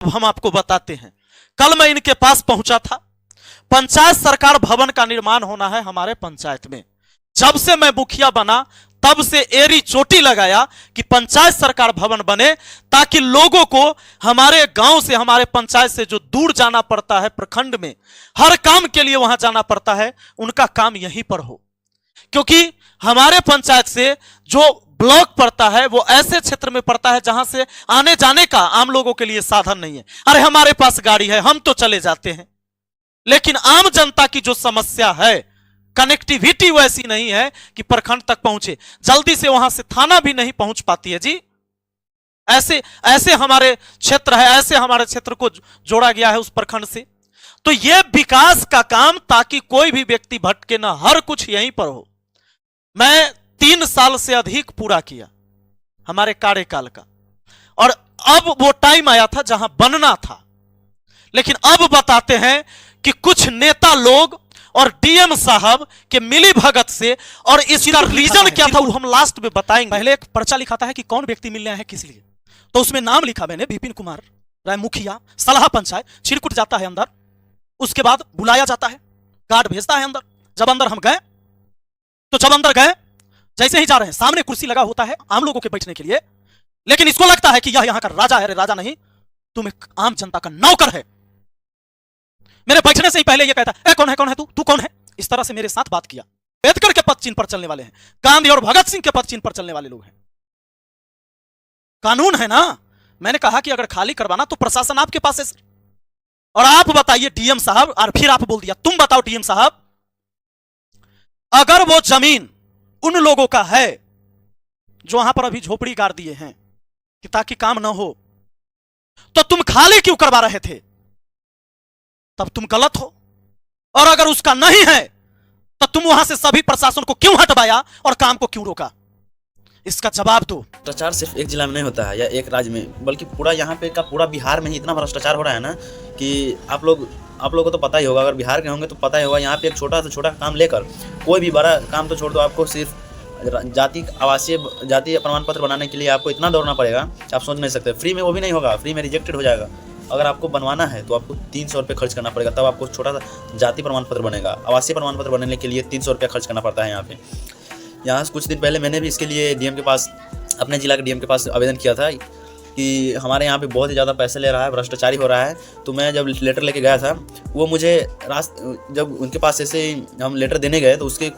हम आपको बताते हैं। कल मैं इनके पास पहुंचा था। पंचायत सरकार भवन का निर्माण होना है हमारे पंचायत में। जब से मैं मुखिया बना तब से एड़ी चोटी लगाया कि पंचायत सरकार भवन बने, ताकि लोगों को हमारे गांव से, हमारे पंचायत से जो दूर जाना पड़ता है प्रखंड में, हर काम के लिए वहां जाना पड़ता है, उनका काम यहीं पर हो। क्योंकि हमारे पंचायत से जो ब्लॉक पड़ता है वो ऐसे क्षेत्र में पड़ता है जहां से आने जाने का आम लोगों के लिए साधन नहीं है। अरे हमारे पास गाड़ी है, हम तो चले जाते हैं, लेकिन आम जनता की जो समस्या है, कनेक्टिविटी वैसी नहीं है कि प्रखंड तक पहुंचे। जल्दी से वहां से थाना भी नहीं पहुंच पाती है जी। ऐसे ऐसे हमारे क्षेत्र है, ऐसे हमारे क्षेत्र को जोड़ा गया है उस प्रखंड से। तो यह विकास का काम, ताकि कोई भी व्यक्ति भटके ना, हर कुछ यहीं पर हो। मैं 3 साल से अधिक पूरा किया हमारे कार्यकाल का, और अब वो टाइम आया था जहां बनना था। लेकिन अब बताते हैं कि कुछ नेता लोग और डीएम साहब के मिली भगत से, और इसका रीजन क्या था वो हम लास्ट में बताएंगे। पहले एक पर्चा लिखा था है कि कौन व्यक्ति मिलने आए हैं किस लिए, तो उसमें नाम लिखा मैंने विपिन कुमार राय मुखिया, सलाह पंचायत। छिरकुट जाता है अंदर, उसके बाद बुलाया जाता है, कार्ड भेजता है अंदर। जब अंदर हम गए, तो जब अंदर गए, जैसे ही जा रहे हैं, सामने कुर्सी लगा होता है आम लोगों के बैठने के लिए, लेकिन इसको लगता है कि यह यहां का राजा है। राजा नहीं, तुम एक आम जनता का नौकर है। मेरे बैठने से ही पहले यह कहता है, कौन है, कौन है तू, तू कौन है? इस तरह से मेरे साथ बात किया। अंबेडकर के पद चिन्ह पर चलने वाले हैं, गांधी और भगत सिंह के पद चिन्ह पर चलने वाले लोग हैं। कानून है ना। मैंने कहा कि अगर खाली करवाना तो प्रशासन आपके पास है। और आप बताइए डीएम साहब, और फिर आप बोल दिया, तुम बताओ डीएम साहब, अगर वो जमीन उन लोगों का है जो वहां पर अभी झोपड़ी गाड़ दिए हैं कि ताकि काम ना हो, तो तुम खाली क्यों करवा रहे थे? तब तुम गलत हो। और अगर उसका नहीं है तो तुम वहां से सभी प्रशासन को क्यों हटवाया और काम को क्यों रोका? इसका जवाब दो। भ्रष्टाचार सिर्फ एक जिला में नहीं होता है या एक राज्य में, बल्कि पूरा यहाँ पे का पूरा बिहार में ही इतना भ्रष्टाचार हो रहा है ना कि आप लोगों को तो पता ही होगा। अगर बिहार के होंगे तो पता ही होगा। यहाँ पे एक छोटा से छोटा काम लेकर, कोई भी बड़ा काम तो छोड़ दो, आपको सिर्फ जाति प्रमाण पत्र बनाने के लिए आपको इतना दौड़ना पड़ेगा, आप सोच नहीं सकते। फ्री में वो भी नहीं होगा, फ्री में रिजेक्टेड हो जाएगा। अगर आपको बनवाना है तो आपको 300 रुपये खर्च करना पड़ेगा, तब आपको छोटा सा जाति प्रमाण पत्र बनेगा। आवासीय प्रमाण पत्र बनने के लिए 300 रुपये खर्च करना पड़ता है यहाँ पे। यहाँ कुछ दिन पहले मैंने भी इसके लिए डीएम के पास, अपने जिला के डीएम के पास आवेदन किया था कि हमारे यहाँ पे बहुत ही ज़्यादा पैसे ले रहा है, भ्रष्टाचारी हो रहा है। तो मैं जब लेटर लेके गया था, वो मुझे जब उनके पास ऐसे हम लेटर देने गए तो उसके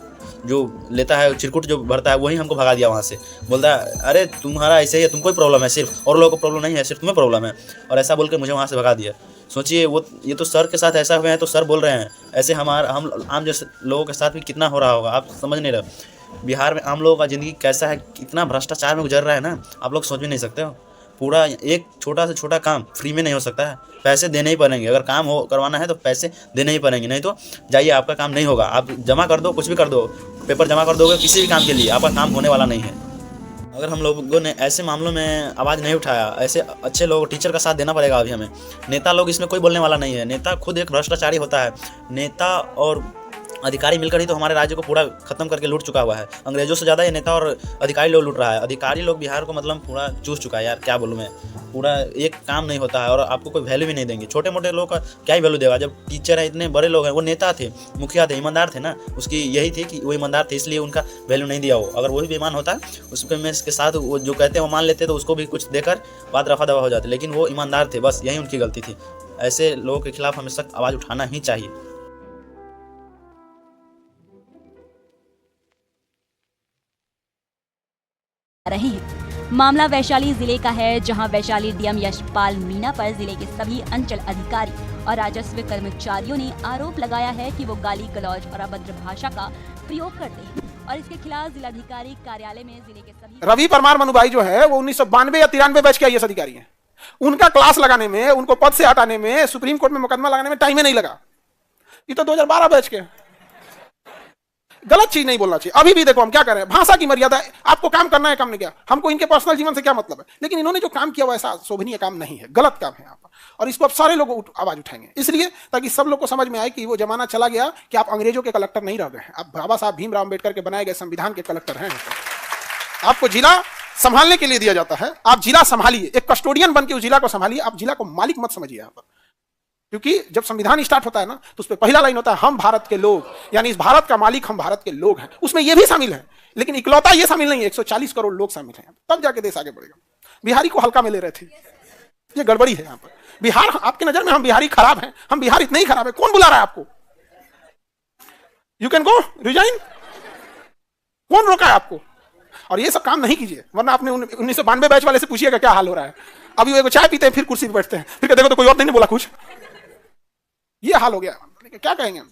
जो लेता है चिरकुट जो भरता है वही हमको भगा दिया वहाँ से। बोलता है अरे तुम्हारा ऐसे ही है, तुमको ही प्रॉब्लम है, सिर्फ और लोगों को प्रॉब्लम नहीं है, सिर्फ तुम्हें प्रॉब्लम है। और ऐसा बोल के मुझे वहाँ से भगा दिया। सोचिए वो ये तो सर के साथ ऐसा हुआ है तो सर बोल रहे हैं, ऐसे हम आम जैसे लोगों के साथ भी कितना हो रहा होगा, आप समझ नहीं रहे। बिहार में आम लोगों का ज़िंदगी कैसा है, कितना भ्रष्टाचार में गुजर रहा है ना, आप लोग सोच भी नहीं सकते हो। पूरा एक छोटा से छोटा काम फ्री में नहीं हो सकता है, पैसे देने ही पड़ेंगे। अगर काम हो करवाना है तो पैसे देने ही पड़ेंगे, नहीं तो जाइए आपका काम नहीं होगा। आप जमा कर दो, कुछ भी कर दो, पेपर जमा कर दोगे किसी भी काम के लिए, आपका काम होने वाला नहीं है। अगर हम लोगों ने ऐसे मामलों में आवाज़ नहीं उठाया, ऐसे अच्छे लोग, टीचर का साथ देना पड़ेगा अभी हमें। नेता लोग इसमें कोई बोलने वाला नहीं है, नेता खुद एक भ्रष्टाचारी होता है। नेता और अधिकारी मिलकर ही तो हमारे राज्य को पूरा खत्म करके लूट चुका हुआ है। अंग्रेजों से ज़्यादा ये नेता और अधिकारी लोग लूट रहा है। अधिकारी लोग बिहार को मतलब पूरा चूस चुका है यार, क्या बोलूँ मैं। पूरा एक काम नहीं होता है और आपको कोई वैल्यू भी नहीं देंगे। छोटे मोटे लोग का क्या ही वैल्यू देगा, जब टीचर है, इतने बड़े लोग हैं, वो नेता थे, मुखिया थे, ईमानदार थे ना, उसकी यही थी कि वो ईमानदार थे इसलिए उनका वैल्यू नहीं दिया। वो अगर वही बेईमान होता उसके में इसके साथ वो जो कहते हैं वो मान लेते तो उसको भी कुछ देकर बात रफा दफा हो जाती, लेकिन वो ईमानदार थे, बस यही उनकी गलती थी। ऐसे लोगों के खिलाफ हमें सख्त आवाज़ उठाना ही चाहिए। रहे हैं। मामला वैशाली जिले का है, जहां वैशाली डीएम यशपाल मीणा पर जिले के सभी अंचल अधिकारी और राजस्व कर्मचारियों ने आरोप लगाया है कि वो गाली गलौज और अभद्र भाषा का प्रयोग करते हैं और इसके खिलाफ जिलाधिकारी कार्यालय में जिले के सभी रवि परमार मनुभाई जो है वो 1992 या 93 बैच के आईएएस अधिकारी हैं। उनका क्लास लगाने में, उनको पद से हटाने में, सुप्रीम कोर्ट में मुकदमा लगाने में टाइम ही नहीं लगा। ये तो 2012 बैच के। गलत चीज नहीं बोलना चाहिए। अभी भी देखो हम क्या कर रहे हैं, भाषा की मर्यादा। आपको काम करना है, काम नहीं किया, हमको इनके पर्सनल जीवन से क्या मतलब है, लेकिन इन्होंने जो काम किया वो ऐसा शोभनीय काम नहीं है, गलत काम है यहाँ पर। और इसको अब सारे लोग आवाज उठाएंगे, इसलिए ताकि सब लोग को समझ में आए कि वो जमाना चला गया कि आप अंग्रेजों के कलेक्टर नहीं रह गए हैं, आप बाबा साहब भीमराव अम्बेडकर के बनाए गए संविधान के कलेक्टर हैं। आपको जिला संभालने के लिए दिया जाता है। आप जिला संभालिए, एक कस्टोडियन बन के उस जिला को संभालिए, आप जिला को मालिक मत समझिए यहां पर। क्योंकि जब संविधान स्टार्ट होता है ना, तो उस पर पहला लाइन होता है हम भारत के लोग, यानी इस भारत का मालिक हम भारत के लोग हैं। उसमें यह भी शामिल है, लेकिन इकलौता ये शामिल नहीं है, 140 करोड़ लोग शामिल हैं, तब जाके देश आगे बढ़ेगा। बिहारी को हल्का में ले रहे थे, ये गड़बड़ी है यहां पर। बिहार, आपकी नजर में हम बिहारी खराब हैं, हम बिहार इतने ही खराब है, कौन बुला रहा है आपको? यू कैन गो रिजाइन, कौन रोका है आपको? और ये सब काम नहीं कीजिए, वरना आपने 1992 बैच वाले से पूछिएगा क्या हाल हो रहा है। अभी वो चाय पीते हैं, फिर कुर्सी पर बैठते हैं, फिर देखो तो कोई और नहीं बोला कुछ, ये हाल हो गया, क्या कहेंगे हम?